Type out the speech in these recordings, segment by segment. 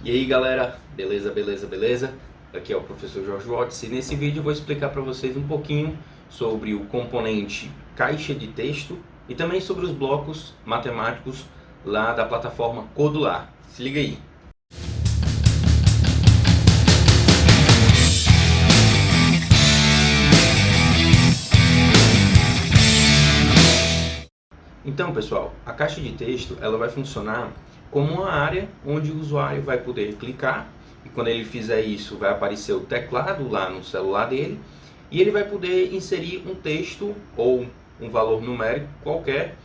E aí galera, beleza? Aqui é o professor Jorge Watts e nesse vídeo eu vou explicar para vocês um pouquinho sobre o componente caixa de texto e também sobre os blocos matemáticos lá da plataforma Codular. Se liga aí! Então pessoal, a caixa de texto ela vai funcionar como uma área onde o usuário vai poder clicar e quando ele fizer isso vai aparecer o teclado lá no celular dele e ele vai poder inserir um texto ou um valor numérico qualquer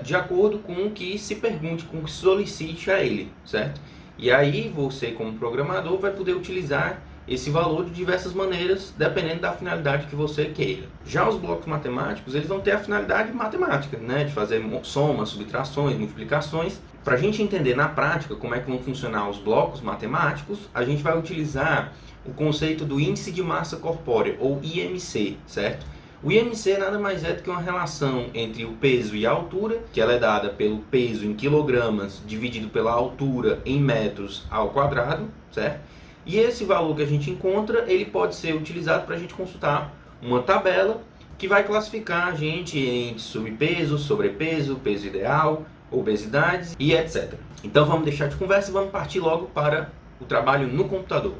de acordo com o que se pergunte, com o que se solicite a ele, certo? E aí você como programador vai poder utilizar esse valor de diversas maneiras, dependendo da finalidade que você queira. Já os blocos matemáticos, eles vão ter a finalidade matemática, né? De fazer somas, subtrações, multiplicações. Para a gente entender na prática como é que vão funcionar os blocos matemáticos, a gente vai utilizar o conceito do índice de massa corpórea, ou IMC, certo? O IMC nada mais é do que uma relação entre o peso e a altura, que ela é dada pelo peso em quilogramas dividido pela altura em metros ao quadrado, certo? E esse valor que a gente encontra, ele pode ser utilizado para a gente consultar uma tabela que vai classificar a gente em subpeso, sobrepeso, peso ideal, obesidades e etc. Então vamos deixar de conversa e vamos partir logo para o trabalho no computador.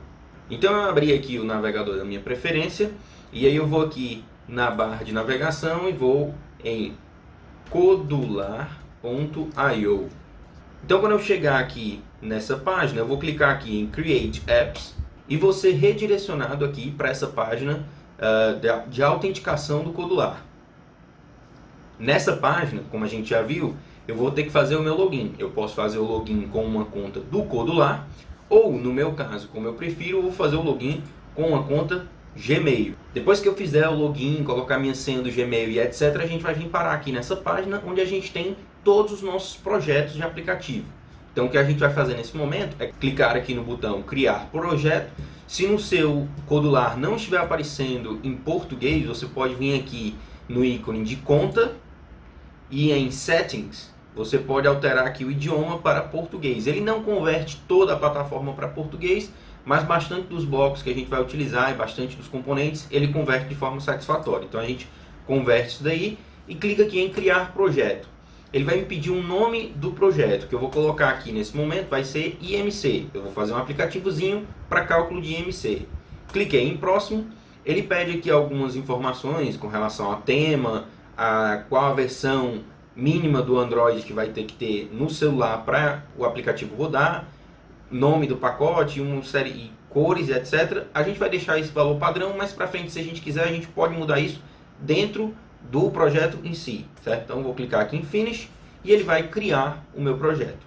Então eu abri aqui o navegador da minha preferência e aí eu vou aqui na barra de navegação e vou em codular.io. Então quando eu chegar aqui nessa página, eu vou clicar aqui em Create Apps e vou ser redirecionado aqui para essa página de autenticação do Codular. Nessa página, como a gente já viu, eu vou ter que fazer o meu login. Eu posso fazer o login com uma conta do Codular ou, no meu caso, como eu prefiro, eu vou fazer o login com uma conta Gmail. Depois que eu fizer o login, colocar minha senha do Gmail e etc, a gente vai vir parar aqui nessa página onde a gente tem todos os nossos projetos de aplicativo. Então o que a gente vai fazer nesse momento é clicar aqui no botão criar projeto. Se no seu Codular não estiver aparecendo em português, você pode vir aqui no ícone de conta e em settings você pode alterar aqui o idioma para português. Ele não converte toda a plataforma para português, mas bastante dos blocos que a gente vai utilizar e bastante dos componentes ele converte de forma satisfatória. Então a gente converte isso daí e clica aqui em criar projeto. Ele vai me pedir um nome do projeto, que eu vou colocar aqui nesse momento, vai ser IMC. Eu vou fazer um aplicativozinho para cálculo de IMC. Cliquei em próximo, ele pede aqui algumas informações com relação ao tema, a qual a versão mínima do Android que vai ter que ter no celular para o aplicativo rodar, nome do pacote, uma série de cores, etc. A gente vai deixar esse valor padrão, mas para frente, se a gente quiser, a gente pode mudar isso dentro do projeto em si, certo? Então vou clicar aqui em Finish e ele vai criar o meu projeto.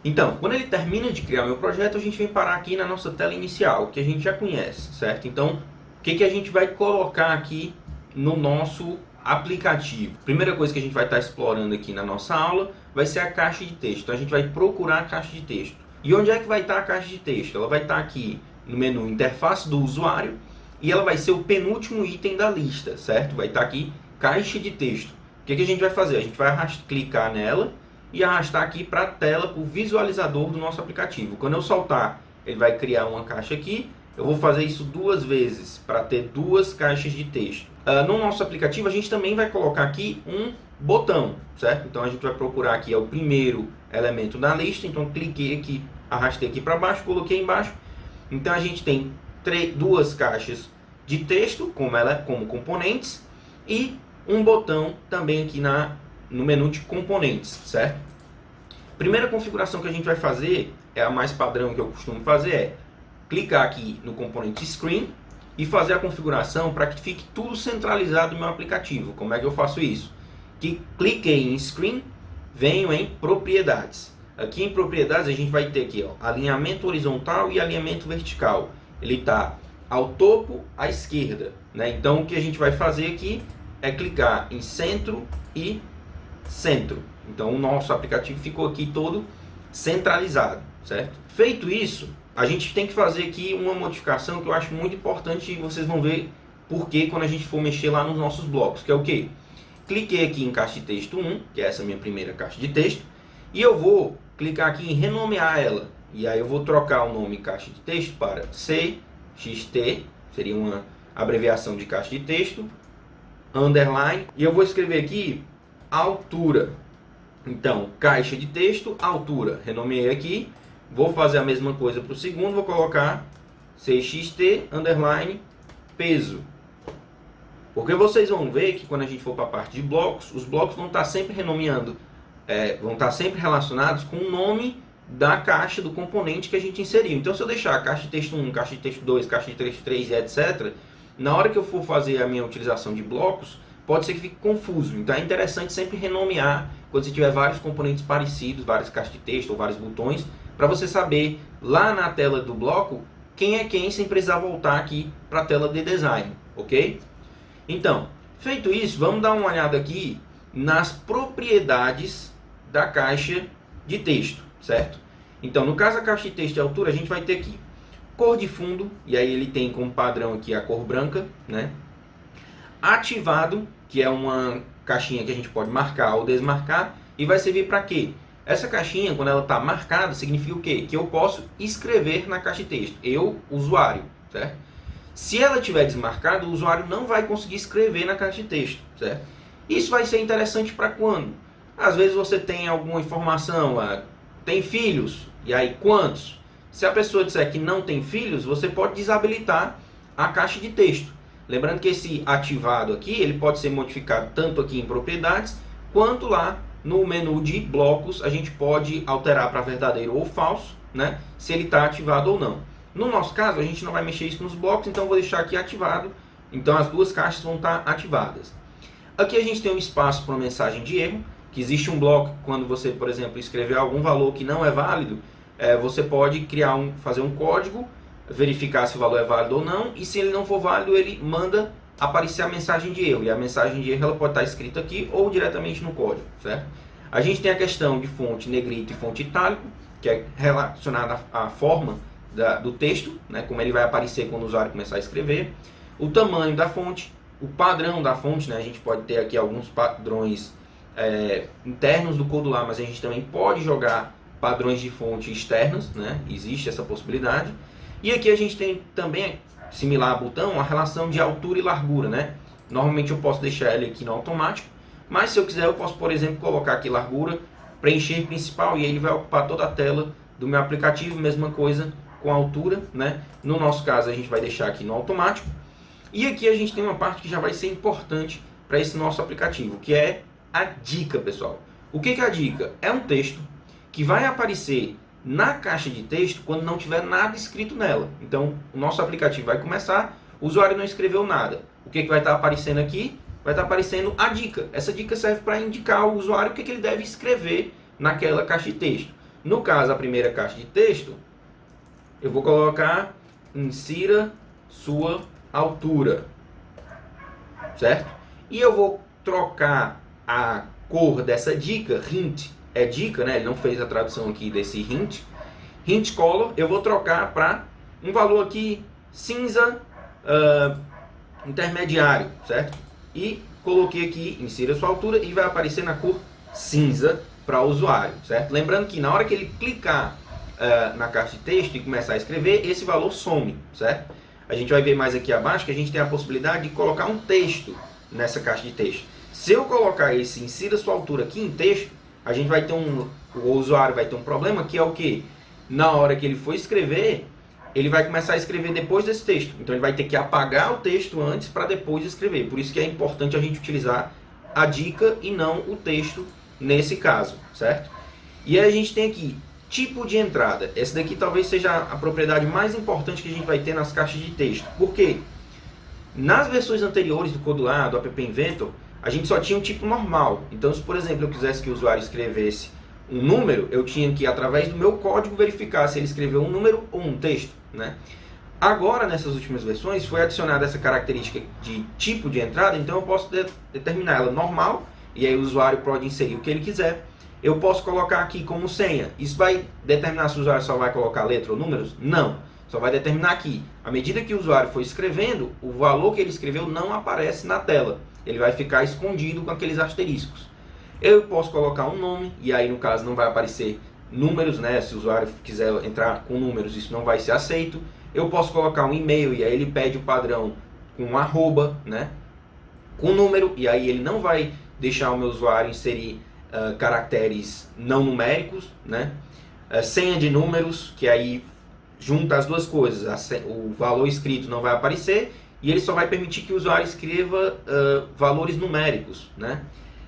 Então, quando ele termina de criar o meu projeto, a gente vem parar aqui na nossa tela inicial, que a gente já conhece, certo? Então, o que a gente vai colocar aqui no nosso aplicativo? Primeira coisa que a gente vai estar explorando aqui na nossa aula vai ser a caixa de texto. Então a gente vai procurar a caixa de texto. E onde é que vai estar a caixa de texto? Ela vai estar aqui no menu Interface do usuário e ela vai ser o penúltimo item da lista, certo? Vai estar aqui caixa de texto. O que a gente vai fazer? A gente vai clicar nela e arrastar aqui para a tela, para o visualizador do nosso aplicativo. Quando eu soltar, ele vai criar uma caixa aqui. Eu vou fazer isso duas vezes para ter duas caixas de texto. No nosso aplicativo, a gente também vai colocar aqui um botão, certo? Então a gente vai procurar aqui, é o primeiro elemento da lista. Então cliquei aqui, arrastei aqui para baixo, coloquei embaixo. Então a gente tem duas caixas de texto, como componentes, e um botão também aqui no menu de componentes, certo? Primeira configuração que a gente vai fazer, é a mais padrão que eu costumo fazer, é clicar aqui no componente Screen e fazer a configuração para que fique tudo centralizado no meu aplicativo. Como é que eu faço isso? Cliquei em Screen, venho em Propriedades. Aqui em Propriedades a gente vai ter aqui, ó, alinhamento horizontal e alinhamento vertical. Ele está ao topo à esquerda, né? Então o que a gente vai fazer aqui é clicar em centro e centro. Então o nosso aplicativo ficou aqui todo centralizado, certo? Feito isso, a gente tem que fazer aqui uma modificação que eu acho muito importante e vocês vão ver por que quando a gente for mexer lá nos nossos blocos, que é o quê? Cliquei aqui em caixa de texto 1, que é essa minha primeira caixa de texto, e eu vou clicar aqui em renomear ela. e aí eu vou trocar o nome caixa de texto para CXT, seria uma abreviação de caixa de texto, underline, e eu vou escrever aqui altura. Então, caixa de texto, altura, renomeei aqui, vou fazer a mesma coisa para o segundo, vou colocar CXT, underline, peso. Porque vocês vão ver que quando a gente for para a parte de blocos, os blocos vão estar sempre renomeando, vão estar sempre relacionados com o nome da caixa, do componente que a gente inseriu. Então, se eu deixar caixa de texto 1, caixa de texto 2, caixa de texto 3 e etc., na hora que eu for fazer a minha utilização de blocos, pode ser que fique confuso. Então, é interessante sempre renomear quando você tiver vários componentes parecidos, várias caixas de texto ou vários botões, para você saber lá na tela do bloco quem é quem, sem precisar voltar aqui para a tela de design, ok? Então, feito isso, vamos dar uma olhada aqui nas propriedades da caixa de texto, certo? Então, no caso da caixa de texto de altura, a gente vai ter aqui cor de fundo, e aí ele tem como padrão aqui a cor branca, né? Ativado, que é uma caixinha que a gente pode marcar ou desmarcar, e vai servir para quê? Essa caixinha, quando ela está marcada, significa o quê? Que eu posso escrever na caixa de texto, eu, usuário, certo? Se ela estiver desmarcada, o usuário não vai conseguir escrever na caixa de texto, certo? Isso vai ser interessante para quando? Às vezes você tem alguma informação, tem filhos, e aí quantos? Se a pessoa disser que não tem filhos, você pode desabilitar a caixa de texto. Lembrando que esse ativado aqui, ele pode ser modificado tanto aqui em propriedades, quanto lá no menu de blocos, a gente pode alterar para verdadeiro ou falso, né? Se ele está ativado ou não. No nosso caso, a gente não vai mexer isso nos blocos, então eu vou deixar aqui ativado. Então as duas caixas vão estar ativadas. Aqui a gente tem um espaço para uma mensagem de erro, que existe um bloco quando você, por exemplo, escrever algum valor que não é válido, você pode fazer um código, verificar se o valor é válido ou não, e se ele não for válido, ele manda aparecer a mensagem de erro. E a mensagem de erro ela pode estar escrita aqui ou diretamente no código, certo? A gente tem a questão de fonte negrito e fonte itálico, que é relacionada à forma do texto, né, como ele vai aparecer quando o usuário começar a escrever, o tamanho da fonte, o padrão da fonte, né, a gente pode ter aqui alguns padrões internos do Codular, mas a gente também pode jogar padrões de fonte externos, né, existe essa possibilidade. E aqui a gente tem também, similar a botão, a relação de altura e largura, né? Normalmente eu posso deixar ele aqui no automático, mas se eu quiser eu posso, por exemplo, colocar aqui largura, preencher principal, e ele vai ocupar toda a tela do meu aplicativo, mesma coisa com a altura, né? No nosso caso a gente vai deixar aqui no automático. E aqui a gente tem uma parte que já vai ser importante para esse nosso aplicativo, que é a dica, pessoal. O que é a dica? É um texto que vai aparecer na caixa de texto quando não tiver nada escrito nela. Então, o nosso aplicativo vai começar, o usuário não escreveu nada. O que vai estar aparecendo aqui? Vai estar aparecendo a dica. Essa dica serve para indicar ao usuário o que ele deve escrever naquela caixa de texto. No caso, a primeira caixa de texto, eu vou colocar insira sua altura, certo? E eu vou trocar a cor dessa dica, hint, é dica, né? Ele não fez a tradução aqui desse hint. Hint color, eu vou trocar para um valor aqui cinza intermediário, certo? E coloquei aqui, insira sua altura e vai aparecer na cor cinza para o usuário, certo? Lembrando que na hora que ele clicar na caixa de texto e começar a escrever, esse valor some, certo? A gente vai ver mais aqui abaixo que a gente tem a possibilidade de colocar um texto nessa caixa de texto. Se eu colocar esse insira sua altura aqui em texto, a gente vai ter o usuário vai ter um problema, que é o que? Na hora que ele for escrever, ele vai começar a escrever depois desse texto. Então ele vai ter que apagar o texto antes para depois escrever. Por isso que é importante a gente utilizar a dica e não o texto nesse caso, certo? E aí a gente tem aqui tipo de entrada. Essa daqui talvez seja a propriedade mais importante que a gente vai ter nas caixas de texto. Por quê? Nas versões anteriores do Codular, do App Inventor, a gente só tinha um tipo normal. Então, se por exemplo eu quisesse que o usuário escrevesse um número, eu tinha que, através do meu código, verificar se ele escreveu um número ou um texto, né? Agora, nessas últimas versões, foi adicionada essa característica de tipo de entrada, então eu posso determinar ela normal, e aí o usuário pode inserir o que ele quiser. Eu posso colocar aqui como senha. Isso vai determinar se o usuário só vai colocar letra ou números? Não. Só vai determinar aqui. À medida que o usuário for escrevendo, o valor que ele escreveu não aparece na tela. Ele vai ficar escondido com aqueles asteriscos. Eu posso colocar um nome, e aí no caso não vai aparecer números, né? Se o usuário quiser entrar com números, isso não vai ser aceito. Eu posso colocar um e-mail e aí ele pede o padrão com um arroba, né? Com número, e aí ele não vai deixar o meu usuário inserir caracteres não numéricos, né? Senha de números, que aí junta as duas coisas, o valor escrito não vai aparecer e ele só vai permitir que o usuário escreva valores numéricos, né?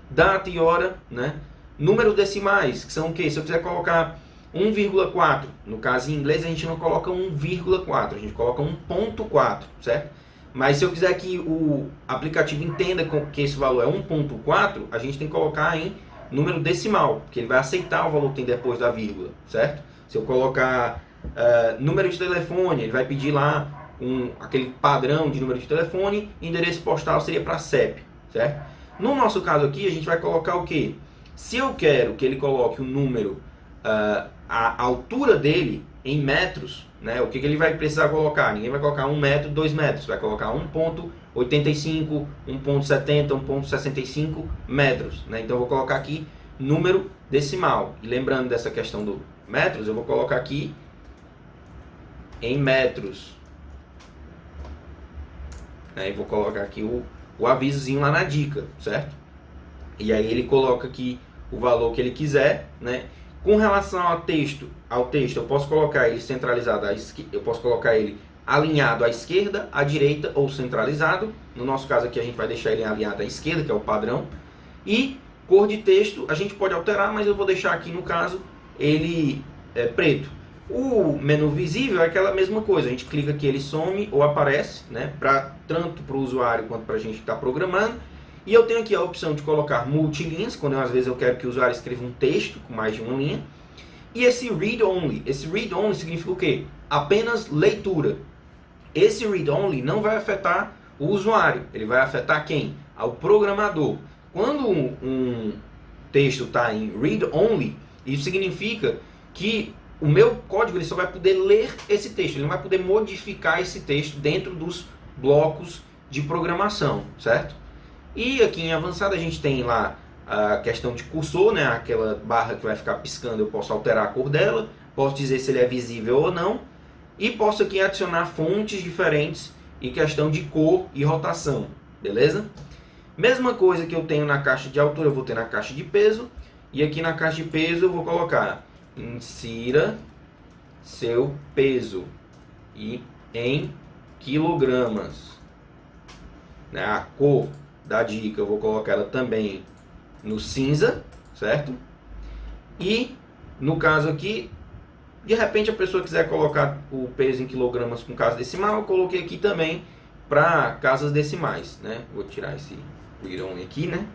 Data e hora, né? Números decimais, que são o quê? Se eu quiser colocar 1,4, no caso em inglês a gente não coloca 1,4, a gente coloca 1,4, certo? Mas se eu quiser que o aplicativo entenda que esse valor é 1,4, a gente tem que colocar em número decimal, porque ele vai aceitar o valor que tem depois da vírgula, certo? Se eu colocar número de telefone, ele vai pedir lá aquele padrão de número de telefone, endereço postal seria para CEP, certo? No nosso caso aqui, a gente vai colocar o quê? Se eu quero que ele coloque o número, a altura dele em metros, né? O que ele vai precisar colocar? Ninguém vai colocar 1 metro, 2 metros, vai colocar 1,85, 1,70, 1,65 metros, né? Então eu vou colocar aqui número decimal. E lembrando dessa questão do metros, eu vou colocar aqui em metros. Aí vou colocar aqui o avisozinho lá na dica, certo? E aí ele coloca aqui o valor que ele quiser, né? Com relação ao texto eu posso colocar ele centralizado à esquerda, eu posso colocar ele alinhado à esquerda, à direita ou centralizado. No nosso caso aqui a gente vai deixar ele alinhado à esquerda, que é o padrão. E cor de texto a gente pode alterar, mas eu vou deixar aqui no caso ele preto. O menu visível é aquela mesma coisa, a gente clica aqui, ele some ou aparece, né? Tanto para o usuário quanto para a gente que está programando. E eu tenho aqui a opção de colocar multilinhas, quando às vezes eu quero que o usuário escreva um texto com mais de uma linha. E esse read only significa o quê? Apenas leitura. Esse read only não vai afetar o usuário, ele vai afetar quem? Ao programador. Quando um texto está em read only, isso significa que o meu código ele só vai poder ler esse texto, ele não vai poder modificar esse texto dentro dos blocos de programação, certo? E aqui em avançado a gente tem lá a questão de cursor, né? Aquela barra que vai ficar piscando, eu posso alterar a cor dela, posso dizer se ele é visível ou não, e posso aqui adicionar fontes diferentes e questão de cor e rotação, beleza? Mesma coisa que eu tenho na caixa de altura, eu vou ter na caixa de peso, e aqui na caixa de peso eu vou colocar insira seu peso e em quilogramas, né? A cor da dica eu vou colocar ela também no cinza, certo? E no caso aqui, de repente a pessoa quiser colocar o peso em quilogramas com casa decimal, eu coloquei aqui também para casas decimais, né? Vou tirar esse read only aqui, né?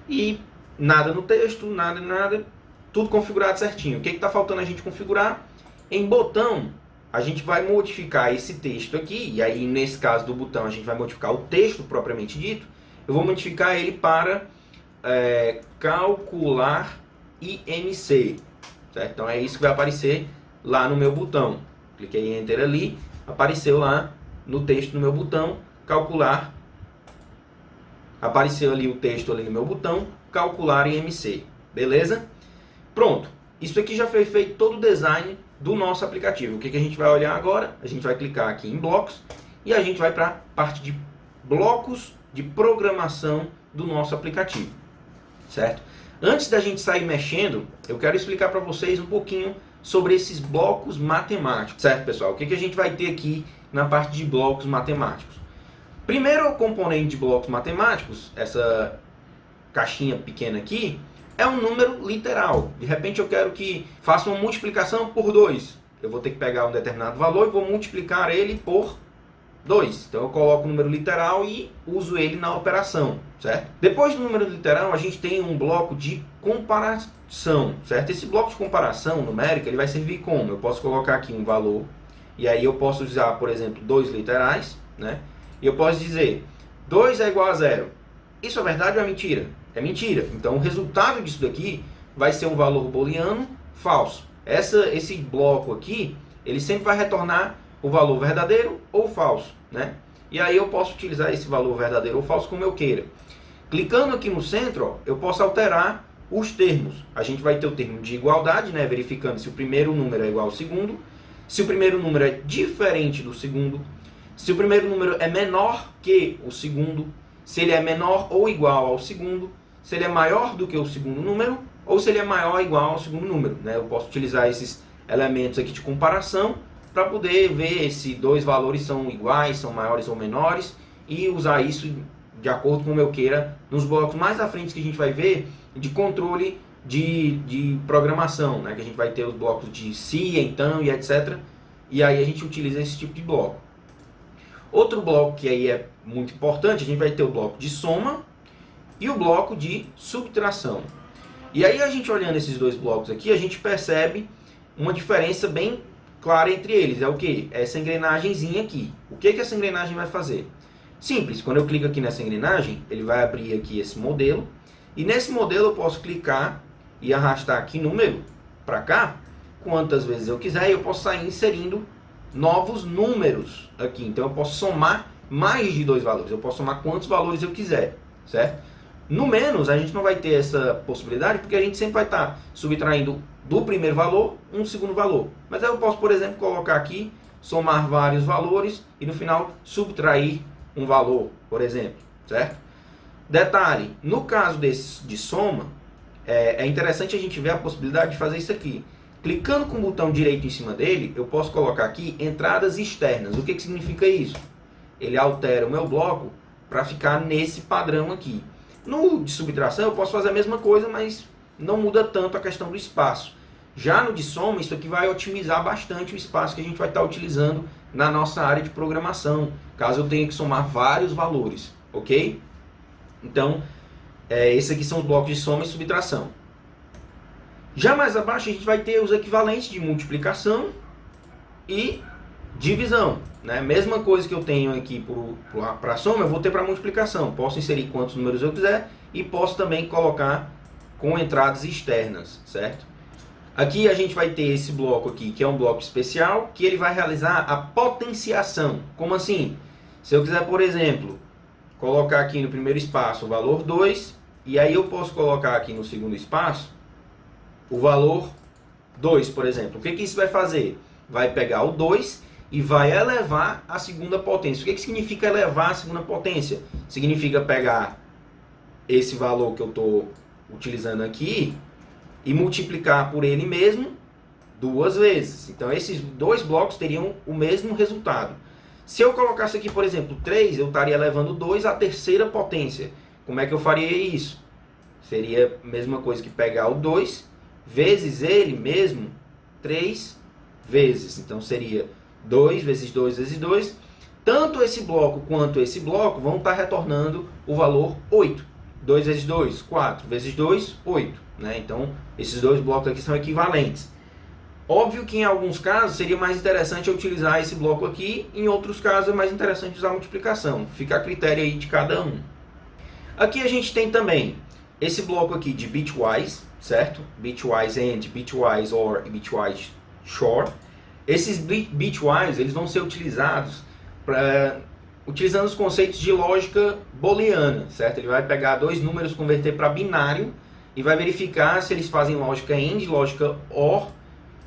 E nada no texto, nada, tudo configurado certinho. O que está faltando a gente configurar? Em botão, a gente vai modificar esse texto aqui, e aí nesse caso do botão a gente vai modificar o texto propriamente dito. Eu vou modificar ele para calcular IMC, certo? Então é isso que vai aparecer lá no meu botão. Cliquei em Enter ali, apareceu lá no texto no meu botão, calcular. Apareceu ali o texto ali no meu botão, calcular IMC, beleza? Pronto, isso aqui já foi feito todo o design do nosso aplicativo. O que a gente vai olhar agora? A gente vai clicar aqui em blocos e a gente vai para a parte de blocos de programação do nosso aplicativo, certo? Antes da gente sair mexendo, eu quero explicar para vocês um pouquinho sobre esses blocos matemáticos, certo, pessoal? O que a gente vai ter aqui na parte de blocos matemáticos? Primeiro, o componente de blocos matemáticos, essa caixinha pequena aqui, é um número literal. De repente eu quero que faça uma multiplicação por 2. Eu vou ter que pegar um determinado valor e vou multiplicar ele por 2. Então eu coloco o número literal e uso ele na operação, certo? Depois do número literal, a gente tem um bloco de comparação, certo? Esse bloco de comparação numérica, ele vai servir como? Eu posso colocar aqui um valor, e aí eu posso usar, por exemplo, 2 literais, né? E eu posso dizer, 2 é igual a 0. Isso é verdade ou é mentira? É mentira. Então o resultado disso daqui vai ser um valor booleano falso. Esse bloco aqui, ele sempre vai retornar o valor verdadeiro ou falso, né? E aí eu posso utilizar esse valor verdadeiro ou falso como eu queira. Clicando aqui no centro, ó, eu posso alterar os termos. A gente vai ter o termo de igualdade, né, verificando se o primeiro número é igual ao segundo, se o primeiro número é diferente do segundo, se o primeiro número é menor que o segundo, se ele é menor ou igual ao segundo, se ele é maior do que o segundo número, ou se ele é maior ou igual ao segundo número, né? Eu posso utilizar esses elementos aqui de comparação para poder ver se dois valores são iguais, são maiores ou menores, e usar isso de acordo com como eu queira nos blocos mais à frente que a gente vai ver de controle de programação, né? Que a gente vai ter os blocos de se, então e etc. E aí a gente utiliza esse tipo de bloco. Outro bloco que aí é muito importante, a gente vai ter o bloco de soma e o bloco de subtração. E aí a gente olhando esses dois blocos aqui, a gente percebe uma diferença bem clara entre eles. É o que? Essa engrenagemzinha aqui. O que essa engrenagem vai fazer? Simples, quando eu clico aqui nessa engrenagem, ele vai abrir aqui esse modelo. E nesse modelo eu posso clicar e arrastar aqui número para cá, quantas vezes eu quiser, e eu posso sair inserindo novos números aqui. Então eu posso somar mais de dois valores. Eu posso somar quantos valores eu quiser, certo? No menos, a gente não vai ter essa possibilidade, porque a gente sempre vai estar subtraindo do primeiro valor um segundo valor. Mas aí eu posso, por exemplo, colocar aqui, somar vários valores e no final subtrair um valor, por exemplo, certo? Detalhe, no caso desse de soma, é interessante a gente ver a possibilidade de fazer isso aqui. Clicando com o botão direito em cima dele, eu posso colocar aqui entradas externas. O que significa isso? Ele altera o meu bloco para ficar nesse padrão aqui. No de subtração eu posso fazer a mesma coisa, mas não muda tanto a questão do espaço. Já no de soma, isso aqui vai otimizar bastante o espaço que a gente vai estar utilizando na nossa área de programação, caso eu tenha que somar vários valores, ok? Então, esses aqui são os blocos de soma e subtração. Já mais abaixo a gente vai ter os equivalentes de multiplicação e divisão, né? Mesma coisa que eu tenho aqui para soma, eu vou ter para multiplicação. Posso inserir quantos números eu quiser e posso também colocar com entradas externas, certo? Aqui a gente vai ter esse bloco aqui, que é um bloco especial, que ele vai realizar a potenciação. Como assim? Se eu quiser, por exemplo, colocar aqui no primeiro espaço o valor 2, e aí eu posso colocar aqui no segundo espaço o valor 2, por exemplo. O que isso vai fazer? Vai pegar o 2 e vai elevar a segunda potência. O que significa elevar a segunda potência? Significa pegar esse valor que eu estou utilizando aqui e multiplicar por ele mesmo duas vezes. Então esses dois blocos teriam o mesmo resultado. Se eu colocasse aqui, por exemplo, 3, eu estaria elevando 2 à terceira potência. Como é que eu faria isso? Seria a mesma coisa que pegar o 2 vezes ele mesmo 3 vezes. Então seria 2 vezes 2 vezes 2. Tanto esse bloco quanto esse bloco vão estar retornando o valor 8. 2 vezes 2, 4 vezes 2, 8. Né? Então esses dois blocos aqui são equivalentes. Óbvio que em alguns casos seria mais interessante eu utilizar esse bloco aqui, em outros casos é mais interessante usar a multiplicação. Fica a critério aí de cada um. Aqui a gente tem também esse bloco aqui de bitwise, certo? Bitwise AND, bitwise OR e bitwise SHOR. Esses bitwise eles vão ser utilizados utilizando os conceitos de lógica booleana, certo? Ele vai pegar dois números, converter para binário e vai verificar se eles fazem lógica AND, lógica OR,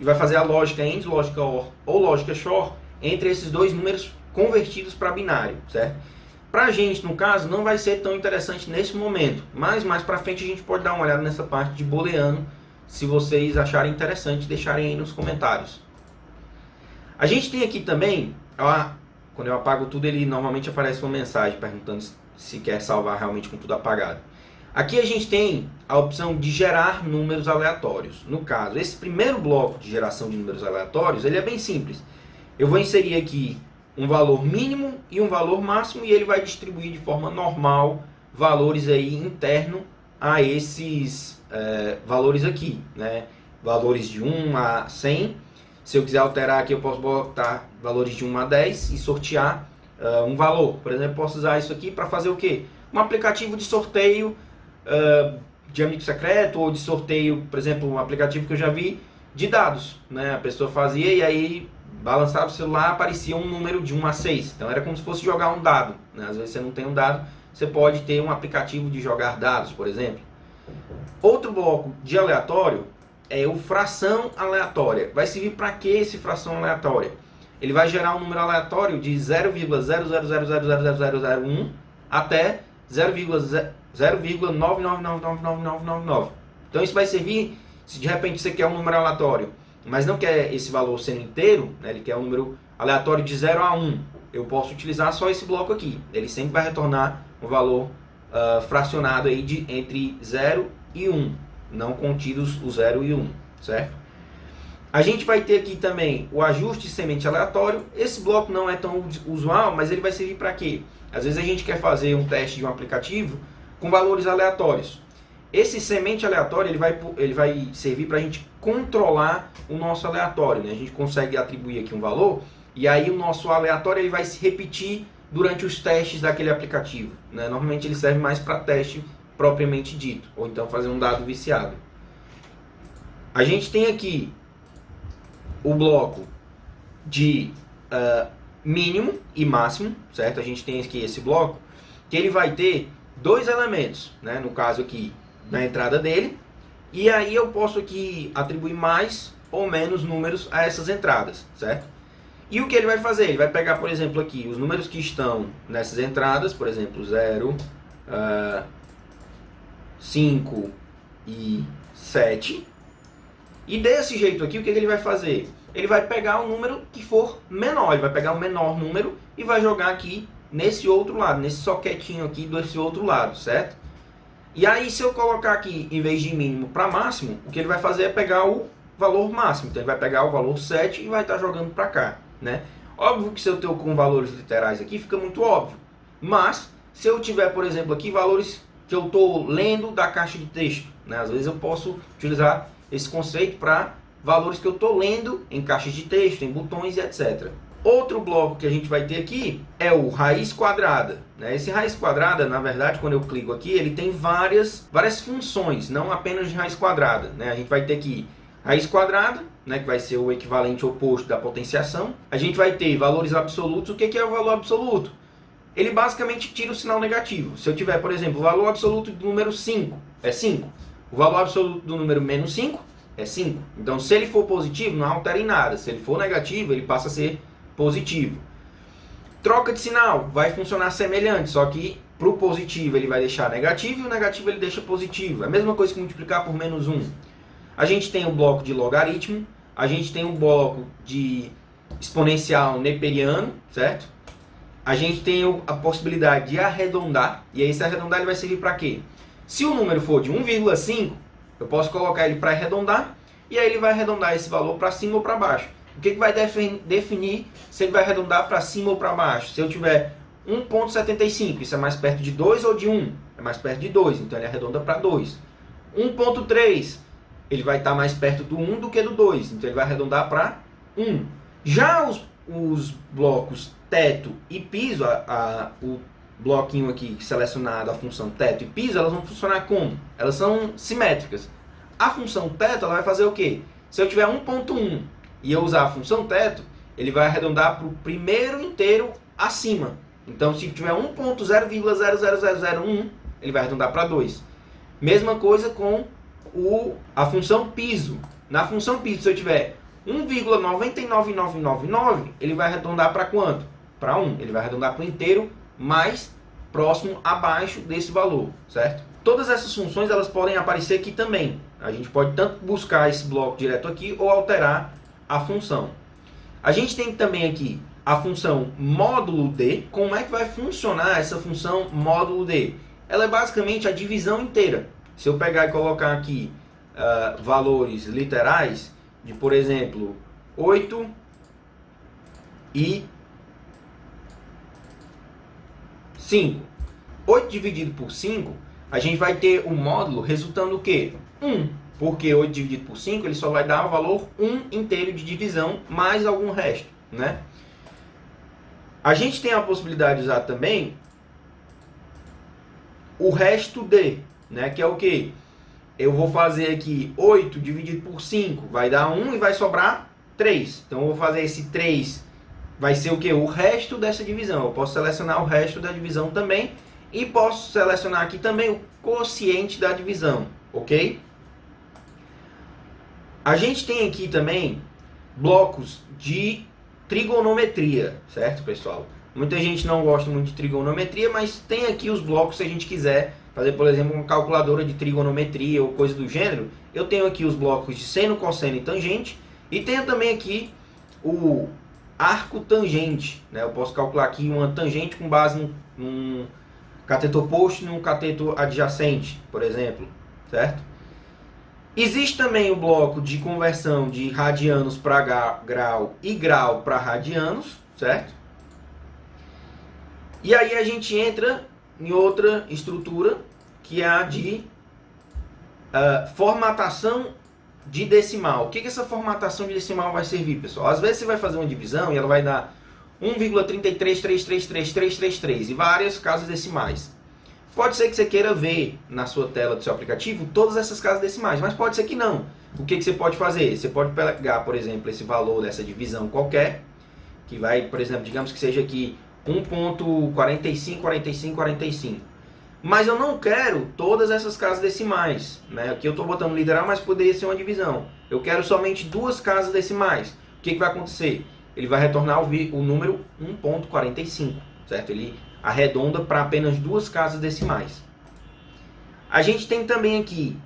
e vai fazer a lógica AND, lógica OR ou lógica SHOR entre esses dois números convertidos para binário, certo? Para a gente, no caso, não vai ser tão interessante nesse momento, mas mais para frente a gente pode dar uma olhada nessa parte de booleano, se vocês acharem interessante, deixarem aí nos comentários. A gente tem aqui também, quando eu apago tudo, ele normalmente aparece uma mensagem perguntando se quer salvar realmente com tudo apagado. Aqui a gente tem a opção de gerar números aleatórios. No caso, esse primeiro bloco de geração de números aleatórios, ele é bem simples. Eu vou inserir aqui um valor mínimo e um valor máximo e ele vai distribuir de forma normal valores aí interno a esses valores aqui, né? Valores de 1 a 100. Se eu quiser alterar aqui, eu posso botar valores de 1 a 10 e sortear um valor. Por exemplo, eu posso usar isso aqui para fazer o quê? Um aplicativo de sorteio de amigo secreto ou de sorteio, por exemplo, um aplicativo que eu já vi de dados, né? A pessoa fazia e aí balançava o celular, aparecia um número de 1 a 6. Então era como se fosse jogar um dado, né? Às vezes você não tem um dado, você pode ter um aplicativo de jogar dados, por exemplo. Outro bloco de aleatório é o fração aleatória. Vai servir para que esse fração aleatória? Ele vai gerar um número aleatório de 0,000000001 até 0,9999999. Então isso vai servir se de repente você quer um número aleatório, mas não quer esse valor sendo inteiro, né? Ele quer um número aleatório de 0 a 1. Eu posso utilizar só esse bloco aqui. Ele sempre vai retornar um valor fracionado aí de entre 0 e 1, não contidos o 0 e 1, certo? A gente vai ter aqui também o ajuste de semente aleatório. Esse bloco não é tão usual, mas ele vai servir para quê? Às vezes a gente quer fazer um teste de um aplicativo com valores aleatórios. Esse semente aleatório ele vai servir para a gente controlar o nosso aleatório, né? A gente consegue atribuir aqui um valor e aí o nosso aleatório ele vai se repetir durante os testes daquele aplicativo, né? Normalmente ele serve mais para teste propriamente dito, ou então fazer um dado viciado. A gente tem aqui o bloco de mínimo e máximo, certo? A gente tem aqui esse bloco que ele vai ter dois elementos, né? No caso aqui na entrada dele, e aí eu posso aqui atribuir mais ou menos números a essas entradas, certo? E o que ele vai fazer? Ele vai pegar, por exemplo, aqui os números que estão nessas entradas, por exemplo, 0, 5 e 7. E desse jeito aqui, o que ele vai fazer? Ele vai pegar o número que for menor, ele vai pegar o menor número e vai jogar aqui nesse outro lado, nesse soquetinho aqui desse outro lado, certo? E aí, se eu colocar aqui, em vez de mínimo para máximo, o que ele vai fazer é pegar o valor máximo. Então, ele vai pegar o valor 7 e vai estar jogando para cá, né? Óbvio que se eu tenho com valores literais aqui, fica muito óbvio. Mas, se eu tiver, por exemplo, aqui valores que eu estou lendo da caixa de texto, né? Às vezes eu posso utilizar esse conceito para valores que eu estou lendo em caixas de texto, em botões e etc. Outro bloco que a gente vai ter aqui é o raiz quadrada, né? Esse raiz quadrada, na verdade, quando eu clico aqui, ele tem várias funções, não apenas de raiz quadrada, né? A gente vai ter aqui raiz quadrada, né, que vai ser o equivalente oposto da potenciação. A gente vai ter valores absolutos. O que é o valor absoluto? Ele basicamente tira o sinal negativo. Se eu tiver, por exemplo, o valor absoluto do número 5 é 5. O valor absoluto do número menos 5 é 5. Então, se ele for positivo, não altera em nada. Se ele for negativo, ele passa a ser positivo. Troca de sinal vai funcionar semelhante, só que para o positivo ele vai deixar negativo e o negativo ele deixa positivo. É a mesma coisa que multiplicar por menos 1. A gente tem o bloco de logaritmo, a gente tem o bloco de exponencial neperiano, certo? A gente tem a possibilidade de arredondar, e aí esse arredondar ele vai servir para quê? Se o número for de 1,5, eu posso colocar ele para arredondar, e aí ele vai arredondar esse valor para cima ou para baixo. O que vai definir se ele vai arredondar para cima ou para baixo? Se eu tiver 1,75, isso é mais perto de 2 ou de 1? É mais perto de 2, então ele arredonda para 2. 1,3, ele vai estar mais perto do 1 do que do 2, então ele vai arredondar para 1. Já os blocos teto e piso, o bloquinho aqui selecionado, a função teto e piso, elas vão funcionar como? Elas são simétricas. A função teto ela vai fazer o quê? Se eu tiver 1,1 e eu usar a função teto, ele vai arredondar para o primeiro inteiro acima. Então, se tiver 1.0,00001, ele vai arredondar para 2. Mesma coisa com a função piso. Na função piso, se eu tiver 1,99999, ele vai arredondar para quanto? Para 1. Ele vai arredondar para o inteiro mais próximo abaixo desse valor, certo? Todas essas funções elas podem aparecer aqui também. A gente pode tanto buscar esse bloco direto aqui ou alterar a função. A gente tem também aqui a função módulo D. Como é que vai funcionar essa função módulo D? Ela é basicamente a divisão inteira. Se eu pegar e colocar aqui valores literais de, por exemplo, 8 e 5. 8 dividido por 5, a gente vai ter o módulo resultando o quê? 1. Porque 8 dividido por 5, ele só vai dar o valor 1 inteiro de divisão, mais algum resto, né? A gente tem a possibilidade de usar também o resto de, né? Que é o quê? Eu vou fazer aqui 8 dividido por 5, vai dar 1 e vai sobrar 3. Então eu vou fazer esse 3, vai ser o quê? O resto dessa divisão. Eu posso selecionar o resto da divisão também e posso selecionar aqui também o quociente da divisão, ok? A gente tem aqui também blocos de trigonometria, certo, pessoal? Muita gente não gosta muito de trigonometria, mas tem aqui os blocos se a gente quiser fazer, por exemplo, uma calculadora de trigonometria ou coisa do gênero. Eu tenho aqui os blocos de seno, cosseno e tangente, e tenho também aqui o arco tangente, né? Eu posso calcular aqui uma tangente com base num cateto oposto e num cateto adjacente, por exemplo, certo? Existe também o bloco de conversão de radianos para grau e grau para radianos, certo? E aí a gente entra em outra estrutura, que é a de formatação de decimal. O que essa formatação de decimal vai servir, pessoal? Às vezes você vai fazer uma divisão e ela vai dar 1,3333333 e várias casas decimais. Pode ser que você queira ver na sua tela do seu aplicativo todas essas casas decimais, mas pode ser que não. O que você pode fazer? Você pode pegar, por exemplo, esse valor dessa divisão qualquer, que vai, por exemplo, digamos que seja aqui 1.454545. Mas eu não quero todas essas casas decimais, né? Aqui eu estou botando literal, mas poderia ser uma divisão. Eu quero somente duas casas decimais. O que vai acontecer? Ele vai retornar o número 1.45, certo? Ele arredonda para apenas duas casas decimais. A gente tem também aqui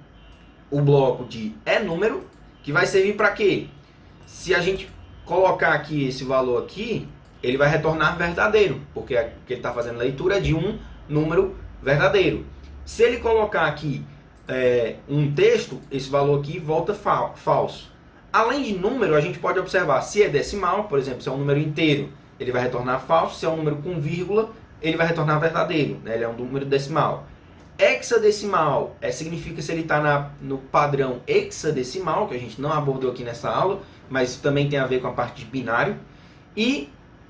o bloco de número, que vai servir para quê? Se a gente colocar aqui esse valor aqui, ele vai retornar verdadeiro, porque o que ele está fazendo leitura é de um número verdadeiro. Se ele colocar aqui um texto, esse valor aqui volta falso. Além de número, a gente pode observar se é decimal, por exemplo, se é um número inteiro, ele vai retornar falso. Se é um número com vírgula, ele vai retornar verdadeiro, né? Ele é um número decimal. Hexadecimal significa se ele está no padrão hexadecimal, que a gente não abordou aqui nessa aula, mas também tem a ver com a parte de binário. E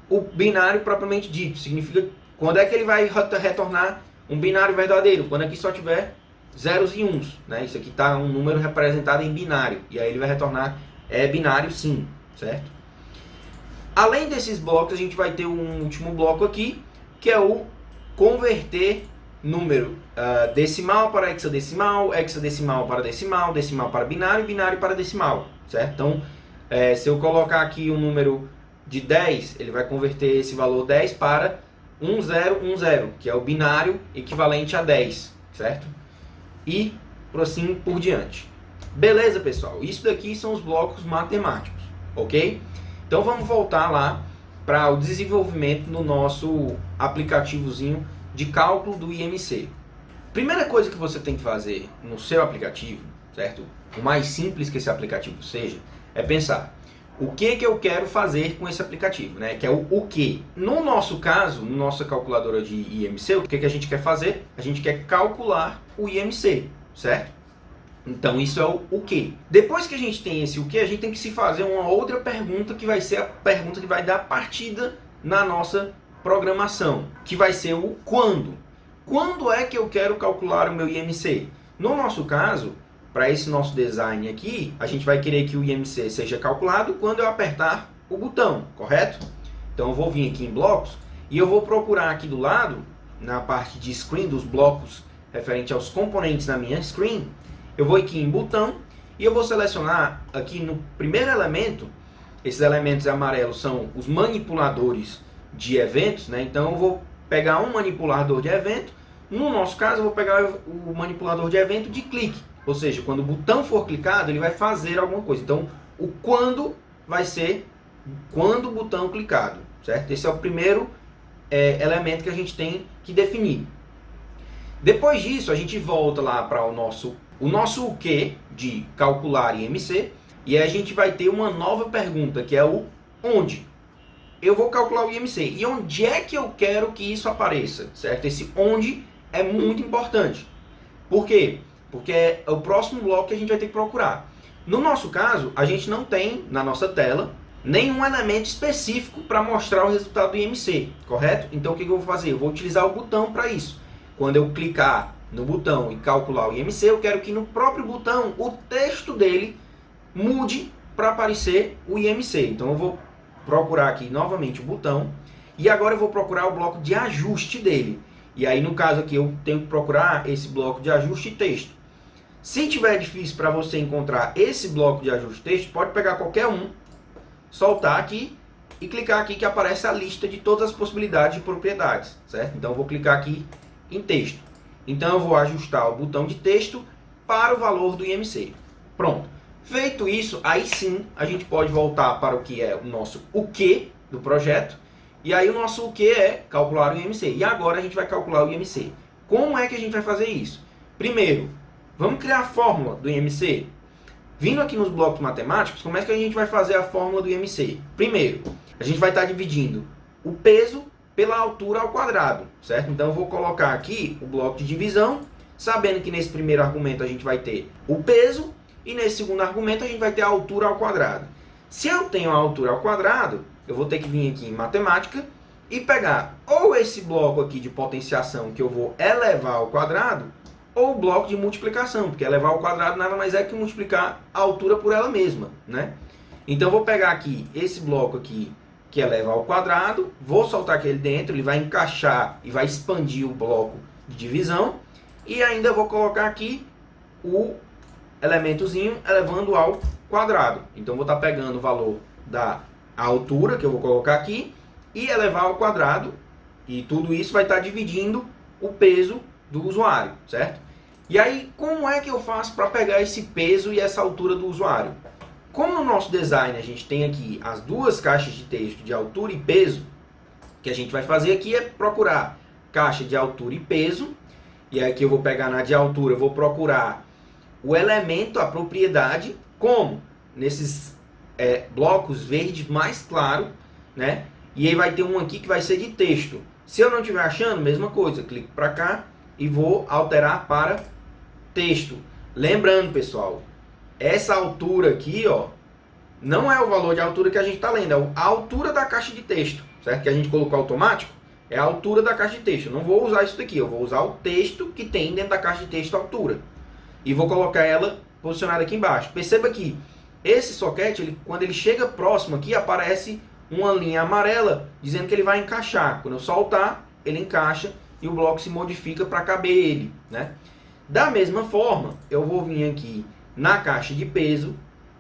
o binário propriamente dito significa quando é que ele vai retornar um binário verdadeiro, quando aqui só tiver zeros e uns, né? Isso aqui está um número representado em binário, e aí ele vai retornar binário sim, certo? Além desses blocos, a gente vai ter um último bloco aqui, que é o converter número decimal para hexadecimal, hexadecimal para decimal, decimal para binário, binário para decimal, certo? Então, se eu colocar aqui um número de 10, ele vai converter esse valor 10 para 1010, que é o binário equivalente a 10, certo? E assim por diante. Beleza, pessoal? Isso daqui são os blocos matemáticos, ok? Então vamos voltar lá para o desenvolvimento no nosso aplicativozinho de cálculo do IMC. Primeira coisa que você tem que fazer no seu aplicativo, certo? O mais simples que esse aplicativo seja, é pensar o que eu quero fazer com esse aplicativo, né? Que é o que. No nosso caso, na nossa calculadora de IMC, o que a gente quer fazer? A gente quer calcular o IMC, certo? Então isso é o que. Depois que a gente tem esse o que, a gente tem que se fazer uma outra pergunta, que vai ser a pergunta que vai dar partida na nossa programação, que vai ser o quando. Quando é que eu quero calcular o meu IMC? No nosso caso, para esse nosso design aqui, a gente vai querer que o IMC seja calculado quando eu apertar o botão, correto? Então eu vou vir aqui em blocos e eu vou procurar aqui do lado, na parte de screen, dos blocos referente aos componentes na minha screen, eu vou aqui em botão e eu vou selecionar aqui no primeiro elemento. Esses elementos amarelos são os manipuladores de eventos, né? Então eu vou pegar um manipulador de evento. No nosso caso, eu vou pegar o manipulador de evento de clique. Ou seja, quando o botão for clicado, ele vai fazer alguma coisa. Então, o quando vai ser quando o botão clicado, certo? Esse é o primeiro elemento que a gente tem que definir. Depois disso, a gente volta lá para o nosso o que de calcular IMC, e aí a gente vai ter uma nova pergunta, que é o onde. Eu vou calcular o IMC. E onde é que eu quero que isso apareça, certo? Esse onde é muito importante. Por quê? Porque é o próximo bloco que a gente vai ter que procurar. No nosso caso, a gente não tem na nossa tela nenhum elemento específico para mostrar o resultado do IMC, correto? Então o que eu vou fazer? Eu vou utilizar o botão para isso. Quando eu clicar no botão e calcular o IMC, eu quero que no próprio botão o texto dele mude para aparecer o IMC. Então eu vou procurar aqui novamente o botão e agora eu vou procurar o bloco de ajuste dele. E aí no caso aqui eu tenho que procurar esse bloco de ajuste texto. Se tiver difícil para você encontrar esse bloco de ajuste texto, pode pegar qualquer um, soltar aqui e clicar aqui que aparece a lista de todas as possibilidades de propriedades, certo? Então eu vou clicar aqui em texto. Então eu vou ajustar o botão de texto para o valor do IMC. Pronto. Feito isso, aí sim a gente pode voltar para o que é o nosso o que do projeto. E aí o nosso o que é calcular o IMC. E agora a gente vai calcular o IMC. Como é que a gente vai fazer isso? Primeiro, vamos criar a fórmula do IMC. Vindo aqui nos blocos matemáticos, como é que a gente vai fazer a fórmula do IMC? Primeiro, a gente vai estar dividindo o peso pela altura ao quadrado, certo? Então eu vou colocar aqui o bloco de divisão, sabendo que nesse primeiro argumento a gente vai ter o peso e nesse segundo argumento a gente vai ter a altura ao quadrado. Se eu tenho a altura ao quadrado, eu vou ter que vir aqui em matemática e pegar ou esse bloco aqui de potenciação que eu vou elevar ao quadrado, ou o bloco de multiplicação, porque elevar ao quadrado nada mais é que multiplicar a altura por ela mesma, né? Então eu vou pegar aqui esse bloco aqui que eleva ao quadrado, vou soltar aquele dentro, ele vai encaixar e vai expandir o bloco de divisão, e ainda vou colocar aqui o elementozinho elevando ao quadrado. Então vou estar pegando o valor da altura que eu vou colocar aqui e elevar ao quadrado, e tudo isso vai estar dividindo o peso do usuário, certo? E aí, como é que eu faço para pegar esse peso e essa altura do usuário? Como no nosso design a gente tem aqui as duas caixas de texto de altura e peso, o que a gente vai fazer aqui é procurar caixa de altura e peso, e aqui eu vou pegar na de altura, eu vou procurar o elemento, a propriedade, como nesses blocos verdes mais claro, né? E aí vai ter um aqui que vai ser de texto. Se eu não estiver achando, mesma coisa, clico para cá e vou alterar para texto. Lembrando, pessoal, essa altura aqui, ó, não é o valor de altura que a gente está lendo, é a altura da caixa de texto, certo? Que a gente colocou automático, é a altura da caixa de texto. Eu não vou usar isso daqui, eu vou usar o texto que tem dentro da caixa de texto, a altura. E vou colocar ela posicionada aqui embaixo. Perceba que esse soquete, quando ele chega próximo aqui, aparece uma linha amarela dizendo que ele vai encaixar. Quando eu soltar, ele encaixa e o bloco se modifica para caber ele, né? Da mesma forma, eu vou vir aqui na caixa de peso,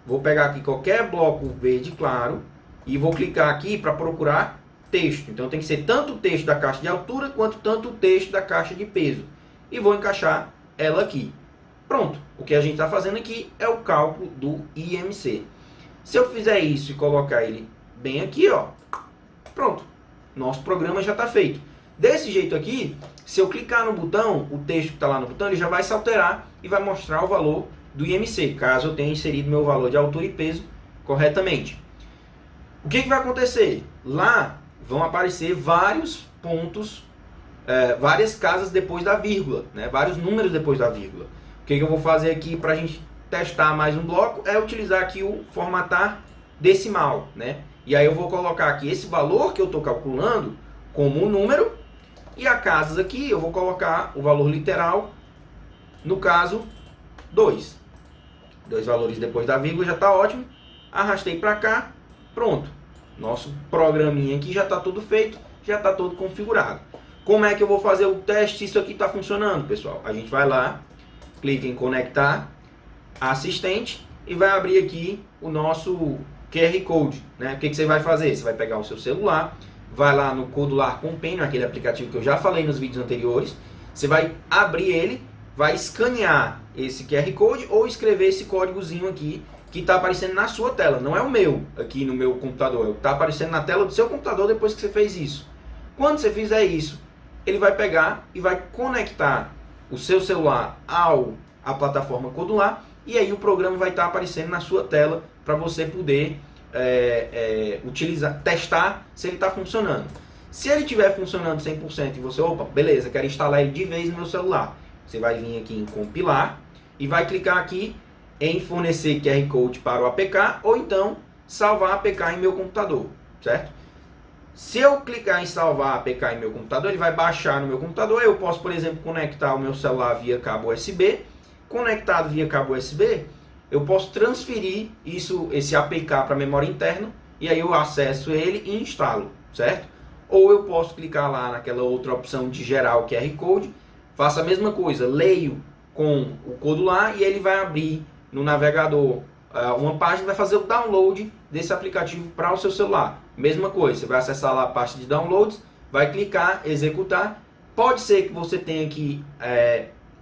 vou pegar aqui qualquer bloco verde claro e vou clicar aqui para procurar texto. Então tem que ser tanto o texto da caixa de altura quanto tanto o texto da caixa de peso. E vou encaixar ela aqui. Pronto, o que a gente está fazendo aqui é o cálculo do IMC. Se eu fizer isso e colocar ele bem aqui, ó, pronto, nosso programa já está feito. Desse jeito aqui, se eu clicar no botão, o texto que está lá no botão, ele já vai se alterar e vai mostrar o valor do IMC, caso eu tenha inserido meu valor de altura e peso corretamente. O que vai acontecer? Lá vão aparecer vários pontos, várias casas depois da vírgula, né? Vários números depois da vírgula. O que eu vou fazer aqui para a gente testar mais um bloco é utilizar aqui o formatar decimal, né? E aí eu vou colocar aqui esse valor que eu estou calculando como um número, e a casas aqui eu vou colocar o valor literal, no caso 2. Dois valores depois da vírgula já está ótimo. Arrastei para cá, pronto. Nosso programinha aqui já está tudo feito, já está todo configurado. Como é que eu vou fazer o teste se isso aqui está funcionando, pessoal? A gente vai lá, clica em conectar assistente e vai abrir aqui o nosso QR Code, né? O que você vai fazer? Você vai pegar o seu celular, vai lá no Codular Companion, aquele aplicativo que eu já falei nos vídeos anteriores, você vai abrir ele, vai escanear esse QR Code ou escrever esse códigozinho aqui que está aparecendo na sua tela. Não é o meu, aqui no meu computador, é o que está aparecendo na tela do seu computador depois que você fez isso. Quando você fizer isso, ele vai pegar e vai conectar o seu celular à plataforma Codular, e aí o programa vai estar aparecendo na sua tela para você poder utilizar, testar se ele está funcionando. Se ele estiver funcionando 100% e você, opa, beleza, quero instalar ele de vez no meu celular, você vai vir aqui em compilar e vai clicar aqui em fornecer QR Code para o APK, ou então salvar APK em meu computador, certo? Se eu clicar em salvar APK em meu computador, ele vai baixar no meu computador. Eu posso, por exemplo, conectar o meu celular via cabo USB. Conectado via cabo USB, eu posso transferir esse APK para a memória interna, e aí eu acesso ele e instalo, certo? ou eu posso clicar lá naquela outra opção de gerar o QR Code, faço a mesma coisa, leio com o código lá e ele vai abrir no navegador uma página, vai fazer o download desse aplicativo para o seu celular. Mesma coisa, você vai acessar lá a parte de downloads, vai clicar, executar. Pode ser que você tenha que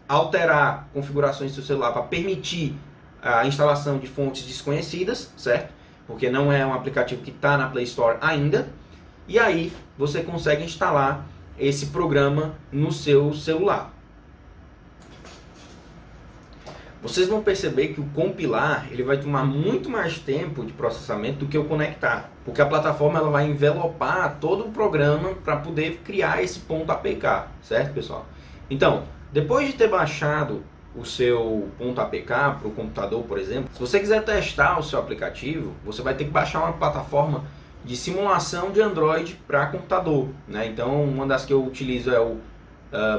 alterar configurações do seu celular para permitir a instalação de fontes desconhecidas, certo? Porque não é um aplicativo que está na Play Store ainda. E aí você consegue instalar esse programa no seu celular. Vocês vão perceber que o compilar ele vai tomar muito mais tempo de processamento do que o conectar, porque a plataforma ela vai envelopar todo o programa para poder criar esse ponto APK, certo, pessoal? Então, depois de ter baixado o seu ponto APK para o computador, por exemplo, se você quiser testar o seu aplicativo, você vai ter que baixar uma plataforma de simulação de Android para computador, né? Então, uma das que eu utilizo é o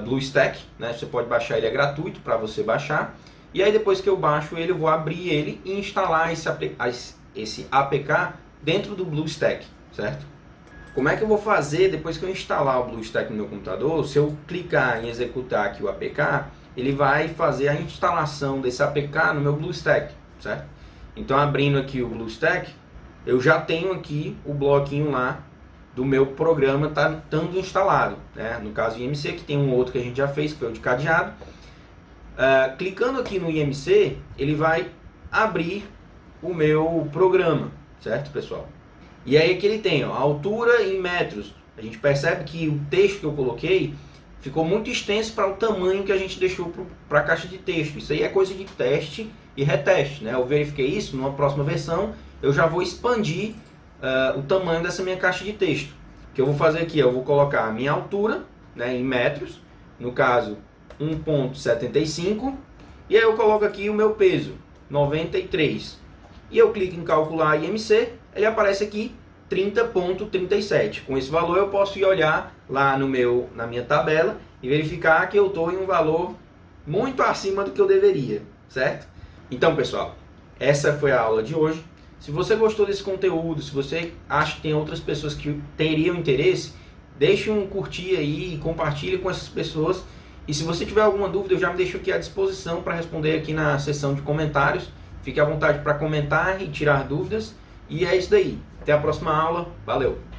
BlueStack, né? Você pode baixar, ele é gratuito para você baixar. E aí depois que eu baixo ele, eu vou abrir ele e instalar esse APK dentro do BlueStack, certo? Como é que eu vou fazer depois que eu instalar o BlueStack no meu computador? Se eu clicar em executar aqui o APK, ele vai fazer a instalação desse APK no meu BlueStack, certo? Então abrindo aqui o BlueStack, eu já tenho aqui o bloquinho lá do meu programa estando instalado, né? No caso IMC, que tem um outro que a gente já fez, que foi o de cadeado. Clicando aqui no IMC, ele vai abrir o meu programa, certo, pessoal? E aí aqui ele tem, ó, a altura em metros. A gente percebe que o texto que eu coloquei ficou muito extenso para o tamanho que a gente deixou para a caixa de texto. Isso aí é coisa de teste e reteste, né? Eu verifiquei isso, numa próxima versão eu já vou expandir o tamanho dessa minha caixa de texto. O que eu vou fazer aqui, eu vou colocar a minha altura, né, em metros, no caso 1,75, e aí eu coloco aqui o meu peso, 93, e eu clico em calcular IMC, ele aparece aqui 30,37. Com esse valor eu posso ir olhar lá na minha tabela e verificar que eu estou em um valor muito acima do que eu deveria, certo? Então, pessoal, essa foi a aula de hoje. Se você gostou desse conteúdo, se você acha que tem outras pessoas que teriam interesse, deixe um curtir aí e compartilhe com essas pessoas. E se você tiver alguma dúvida, eu já me deixo aqui à disposição para responder aqui na seção de comentários. Fique à vontade para comentar e tirar dúvidas. E é isso daí. Até a próxima aula. Valeu!